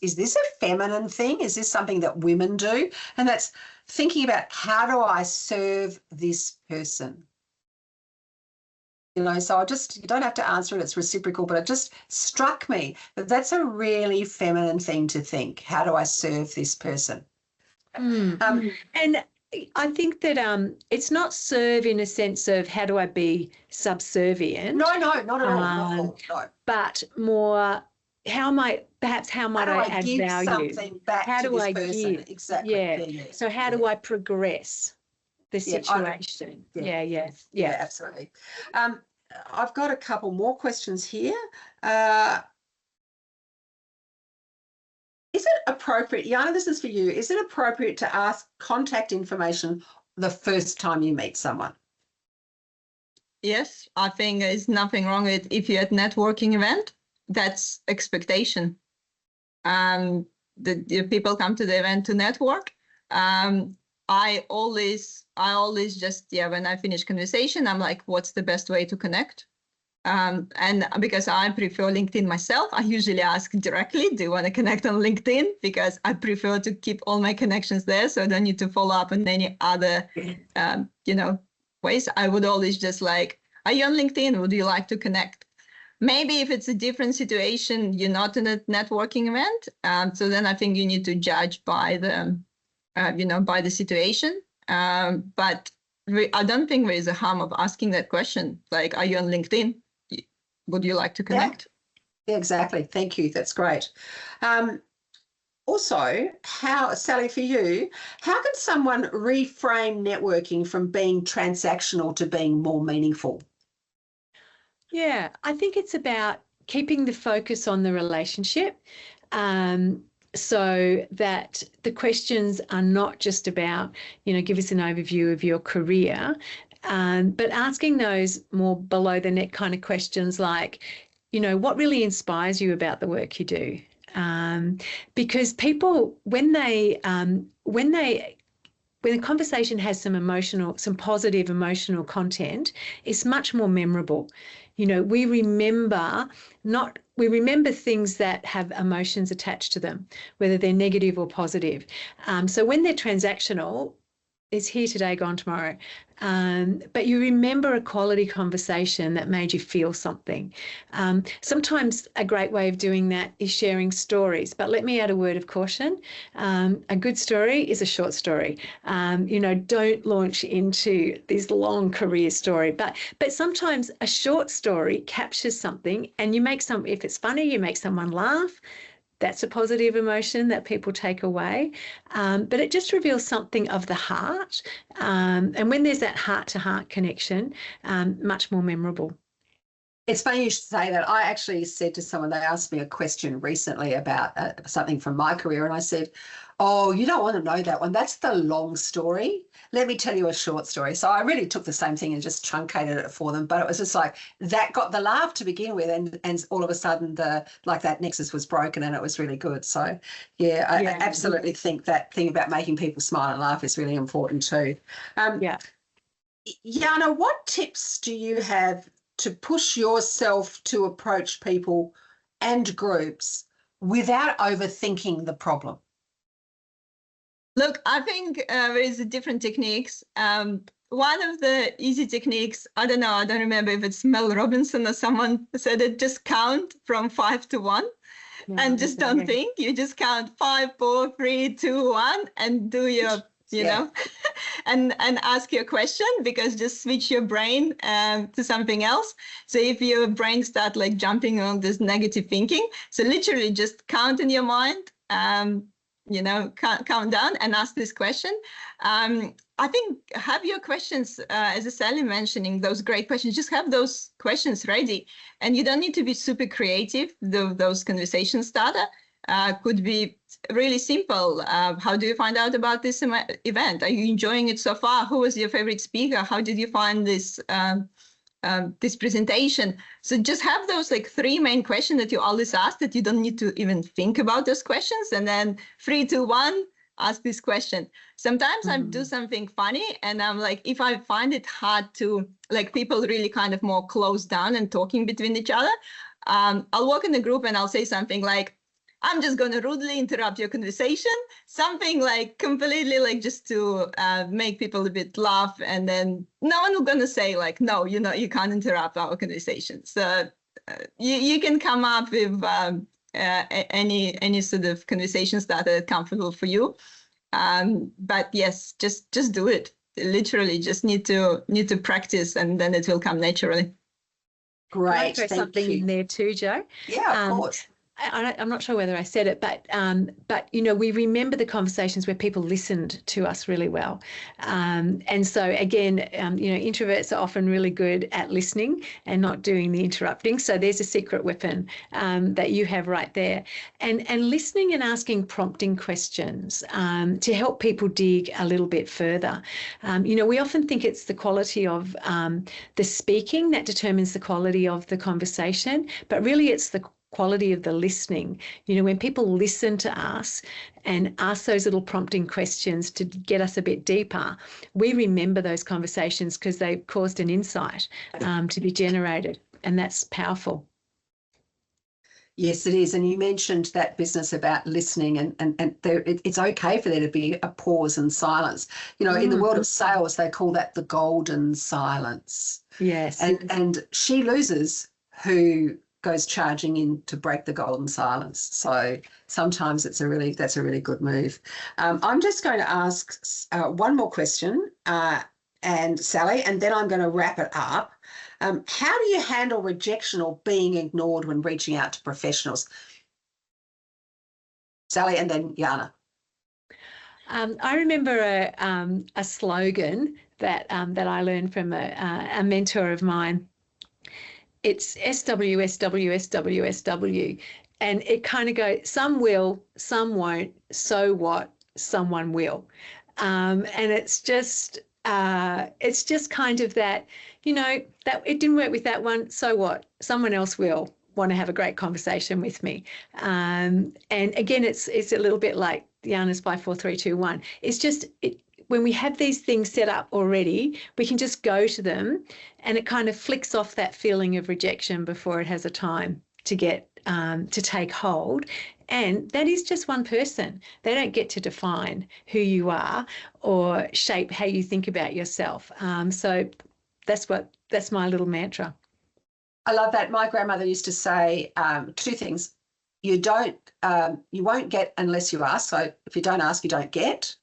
is this a feminine thing? Is this something that women do? And that's thinking about, how do I serve this person? So you don't have to answer it, it's reciprocal, but it just struck me that that's a really feminine thing to think. How do I serve this person? And I think that it's not serve in a sense of how do I be subservient. No, not at all. No. But more, how might I add value? Something back how to do this I person? give? Exactly. Yeah. So how do I progress the situation? Yeah, absolutely. I've got a couple more questions here. Is it appropriate, Yana, this is for you, is it appropriate to ask contact information the first time you meet someone? Yes, I think there's nothing wrong with, if you're at networking event, that's expectation. The people come to the event to network. I always just, when I finish conversation, I'm like, what's the best way to connect? And because I prefer LinkedIn myself, I usually ask directly, do you want to connect on LinkedIn? Because I prefer to keep all my connections there, so I don't need to follow up on any other, ways. I would always just like, are you on LinkedIn? Would you like to connect? Maybe if it's a different situation, you're not in a networking event. So then I think you need to judge by the by the situation. But I don't think there is a harm of asking that question. Like, are you on LinkedIn? Would you like to connect? Yeah, exactly. Thank you. That's great. Also, Sally, for you, how can someone reframe networking from being transactional to being more meaningful? Yeah, I think it's about keeping the focus on the relationship. So that the questions are not just about, give us an overview of your career, but asking those more below the neck kind of questions like, what really inspires you about the work you do? Because people, when the conversation has some positive emotional content, it's much more memorable. We remember things that have emotions attached to them, whether they're negative or positive. So when they're transactional, it's here today, gone tomorrow. But you remember a quality conversation that made you feel something. Sometimes a great way of doing that is sharing stories. But let me add a word of caution. A good story is a short story. Don't launch into this long career story. But sometimes a short story captures something, and you make if it's funny, you make someone laugh. that's a positive emotion that people take away. But it just reveals something of the heart. And when there's that heart-to-heart connection, much more memorable. It's funny you should say that. I actually said to someone, they asked me a question recently about something from my career, and I said, oh, you don't want to know that one. That's the long story. Let me tell you a short story. So I really took the same thing and just truncated it for them, but it was just like that got the laugh to begin with, and all of a sudden that nexus was broken, and it was really good. So yeah, I absolutely think that thing about making people smile and laugh is really important too. Jana, what tips do you have to push yourself to approach people and groups without overthinking the problem? Look, I think there is different techniques. One of the easy techniques, I don't know, I don't remember if it's Mel Robinson or someone said it, just count from 5 to 1 and just don't think. You just count 5, 4, 3, 2, 1 and do your, you know, and ask your question, because just switch your brain to something else. So if your brain start like jumping on this negative thinking, so literally just count in your mind, you know, count down and ask this question. I think have your questions, as Sally mentioning, those great questions, just have those questions ready. And you don't need to be super creative. Those conversation starter could be really simple. How do you find out about this event? Are you enjoying it so far? Who was your favorite speaker? How did you find this this presentation? So just have those like 3 main questions that you always ask, that you don't need to even think about those questions. And then 3, 2, 1, ask this question. Sometimes I do something funny, and I'm like, if I find it hard to, like, people really kind of more closed down and talking between each other, I'll walk in the group and I'll say something like, I'm just going to rudely interrupt your conversation, something like completely like just to make people a bit laugh. And then no one will going to say like, no, you know, you can't interrupt our conversation. So you can come up with any sort of conversations that are comfortable for you. But yes, just do it. Literally just need to practice, and then it will come naturally. Great. Can I throw something in there too, Jo? Yeah, of course. I'm not sure whether I said it, but you know, we remember the conversations where people listened to us really well, and so again, you know, introverts are often really good at listening and not doing the interrupting. So there's a secret weapon that you have right there, and listening and asking prompting questions to help people dig a little bit further. You know, we often think it's the quality of the speaking that determines the quality of the conversation, but really it's the quality of the listening. You know, when people listen to us and ask those little prompting questions to get us a bit deeper, we remember those conversations because they caused an insight to be generated, and that's powerful. Yes, it is. And you mentioned that business about listening, and it's okay for there to be a pause and silence. You know, in the world of sales, they call that the golden silence. Yes. And she loses who goes charging in to break the golden silence. So sometimes that's a really good move. I'm just going to ask one more question, and Sally, and then I'm going to wrap it up. How do you handle rejection or being ignored when reaching out to professionals? Sally, and then Jana. I remember a slogan that I learned from a mentor of mine. It's SW, SW, SW, SW. And it kind of goes, some will, some won't, so what, someone will. And it's just kind of that, you know, that it didn't work with that one, so what, someone else will want to have a great conversation with me. And again, it's a little bit like Jana's 5, 4, 3, 2, 1. It's just, when we have these things set up already, we can just go to them, and it kind of flicks off that feeling of rejection before it has a time to get to take hold. And that is just one person. They don't get to define who you are or shape how you think about yourself. So that's my little mantra. I love that. My grandmother used to say 2 things. You won't get unless you ask. So if you don't ask, you don't get.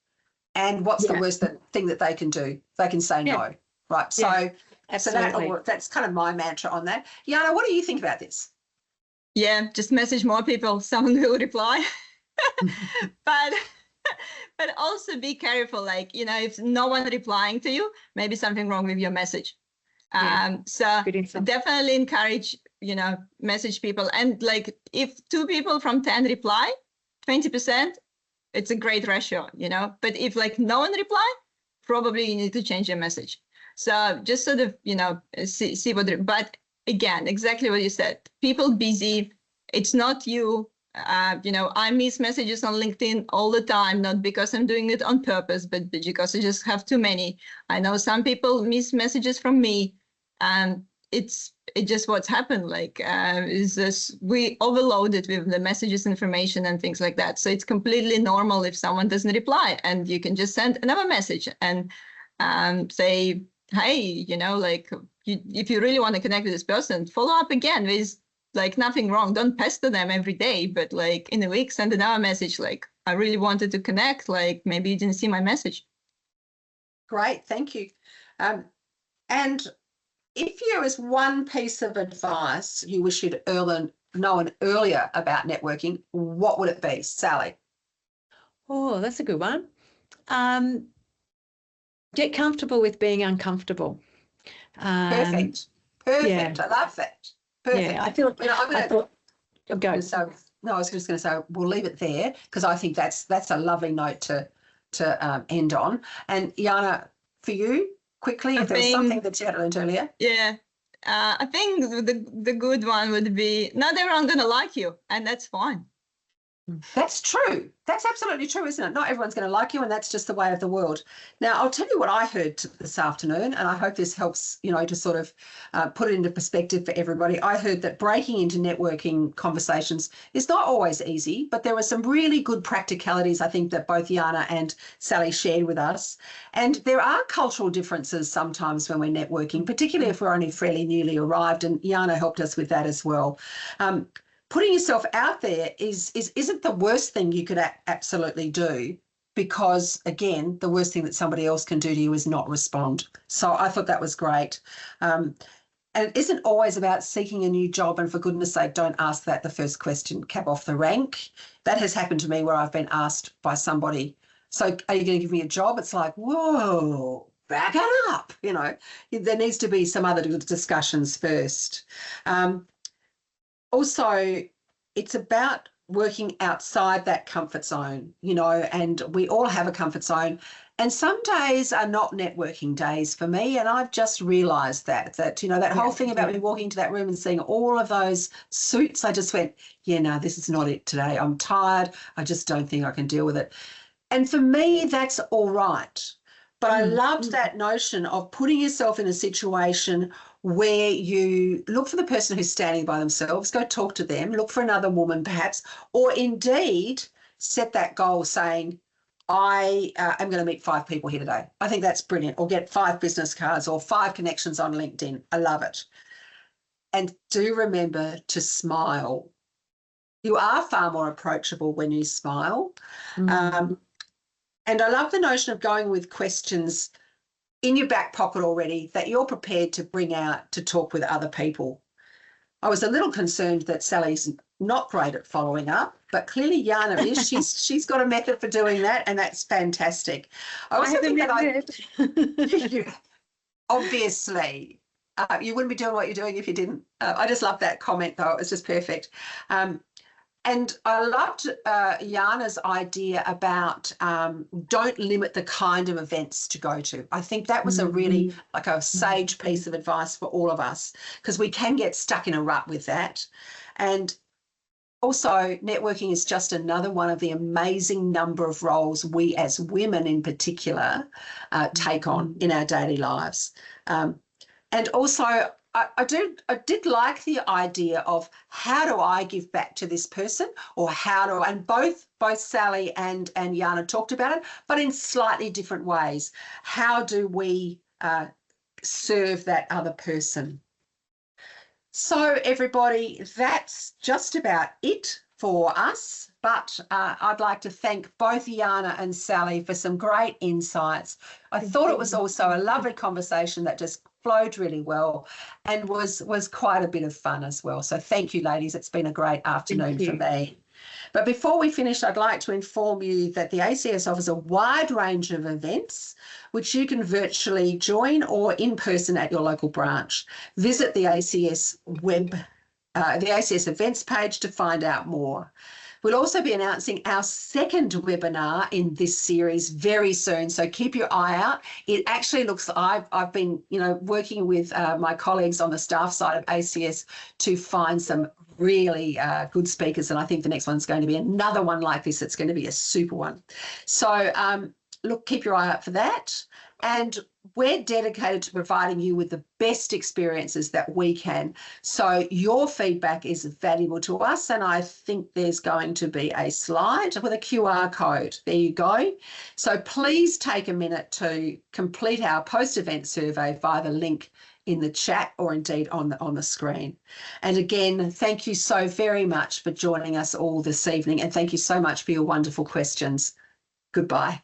And what's the worst thing that they can do? They can say no, right? So, absolutely. So that's kind of my mantra on that. Jana, what do you think about this? Yeah, just message more people, someone will reply. but but also be careful, like, you know, if no one replying to you, maybe something wrong with your message. Yeah, so good insight. definitely encourage, you know, message people. And like, if 2 people from 10 reply, 20%, it's a great ratio, you know. But if like no one reply, probably you need to change your message. So just sort of, you know, see what, but again, exactly what you said, people busy, it's not you. You know, I miss messages on LinkedIn all the time, not because I'm doing it on purpose, but because I just have too many. I know some people miss messages from me, and it's just what's happened. Like, is this, we overloaded with the messages, information, and things like that. So it's completely normal if someone doesn't reply, and you can just send another message and say, hey, you know, like, if you really want to connect with this person, follow up again. There's like nothing wrong. Don't pester them every day, but like in a week, send another message. Like, I really wanted to connect. Like, maybe you didn't see my message. Great, thank you. And if there is one piece of advice you wish you'd known earlier about networking, what would it be, Sally? Oh, that's a good one. Get comfortable with being uncomfortable. Perfect. Yeah. I love that. Perfect. Yeah, I feel. You know, I thought. Go. So no, I was just going to say we'll leave it there because I think that's a lovely note to end on. And Jana, for you, quickly, if there was something that you had learned earlier. Yeah. I think the good one would be, not everyone's going to like you, and that's fine. That's true. That's absolutely true, isn't it? Not everyone's going to like you, and that's just the way of the world. Now, I'll tell you what I heard this afternoon, and I hope this helps, you know, to sort of put it into perspective for everybody. I heard that breaking into networking conversations is not always easy, but there are some really good practicalities, I think, that both Jana and Sally shared with us. And there are cultural differences sometimes when we're networking, particularly if we're only fairly newly arrived, and Jana helped us with that as well. Putting yourself out there isn't the worst thing you could absolutely do, because, again, the worst thing that somebody else can do to you is not respond. So I thought that was great. And it isn't always about seeking a new job, and for goodness sake, don't ask that the first question, cab off the rank. That has happened to me where I've been asked by somebody, so are you going to give me a job? It's like, whoa, back it up. You know, there needs to be some other discussions first. Also, it's about working outside that comfort zone, you know, and we all have a comfort zone. And some days are not networking days for me. And I've just realised that, you know, that whole thing about me walking into that room and seeing all of those suits, I just went, yeah, no, this is not it today. I'm tired. I just don't think I can deal with it. And for me, that's all right. But I loved that notion of putting yourself in a situation where you look for the person who's standing by themselves, go talk to them, look for another woman perhaps, or indeed set that goal saying, I am going to meet 5 people here today. I think that's brilliant. Or get 5 business cards or 5 connections on LinkedIn. I love it. And do remember to smile. You are far more approachable when you smile. And I love the notion of going with questions in your back pocket already that you're prepared to bring out to talk with other people. I was a little concerned that Sally's not great at following up, but clearly Jana is. She's got a method for doing that, and that's fantastic. I also think that obviously you wouldn't be doing what you're doing if you didn't. I just love that comment, though. It was just perfect. And I loved Jana's idea about don't limit the kind of events to go to. I think that was a really like a sage piece of advice for all of us, because we can get stuck in a rut with that. And also, networking is just another one of the amazing number of roles we as women in particular take on in our daily lives. And also, I did like the idea of how do I give back to this person, or how do, and both Sally and Jana talked about it, but in slightly different ways. How do we serve that other person? So everybody, that's just about it for us, but I'd like to thank both Jana and Sally for some great insights. I thought it was also a lovely conversation that just flowed really well and was quite a bit of fun as well. So thank you, ladies. It's been a great afternoon for me. But before we finish, I'd like to inform you that the ACS offers a wide range of events which you can virtually join or in person at your local branch. Visit the ACS the ACS events page to find out more. We'll also be announcing our second webinar in this series very soon, so keep your eye out. It actually looks, I've been, working with my colleagues on the staff side of ACS to find some really good speakers, and I think the next one's going to be another one like this. It's going to be a super one. So look, keep your eye out for that. And we're dedicated to providing you with the best experiences that we can. So your feedback is valuable to us. And I think there's going to be a slide with a QR code. There you go. So please take a minute to complete our post-event survey via the link in the chat or indeed on the screen. And again, thank you so very much for joining us all this evening. And thank you so much for your wonderful questions. Goodbye.